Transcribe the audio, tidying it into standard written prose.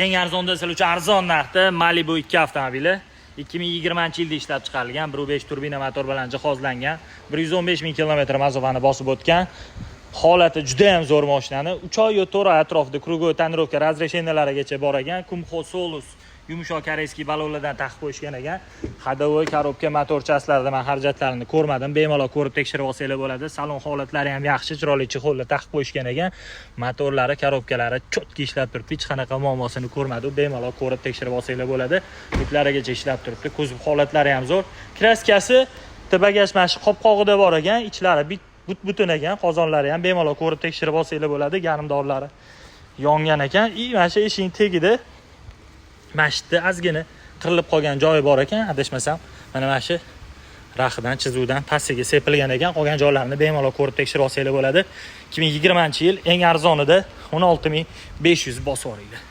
Eng arzonda sizlar uchun arzon narxda Malibu 2 avtomobili 2020-yilda ishlab chiqarilgan 1.5 turbina motor bilan jihozlangan, 115 ming kilometr masofani bosib o'tgan. Holati juda ham zo'r mashinani. 3 oy 4 oy atrofida krugoy tonirovka razresheniyalarigacha bor ekan. Kumho Solus yumshoq koreyskiy balonlardan taqib qo'yishgan ekan. Hadovoy korobka motor chastlarida men xarajatlarini ko'rmadim. Bemalol ko'rib tekshirib olsanglar bo'ladi. Salon holatlari ham yaxshi, chiroyli chexollar taqib qo'yishgan ekan. Motorlari, korobkalari chotki ishlab turibdi. Hech qanaqa muammosini ko'rmadim. Bemalol ko'rib tekshirib olsanglar bo'ladi. Yuklarigacha ishlab turibdi. Kuzov holatlari ham zo'r. Kraskasi bagaj mashi qopqog'ida bor ekan. Ichlari butun ekan. Qozonlari ham bemalol ko'rib tekshirib olsanglar bo'ladi. Garmdorlari yongan ekan. Mana shu eshikning tagida mashitda ozgina qirilib qolgan joyi bor ekan, adashmasam. Mana mana shu raxidan, chizuvdan pastiga sepilgan ekan. Qolgan joylarini bemalol ko'rib tekshirib olsanglar bo'ladi. 2020-yil eng arzonida 16500 bosib oringlar.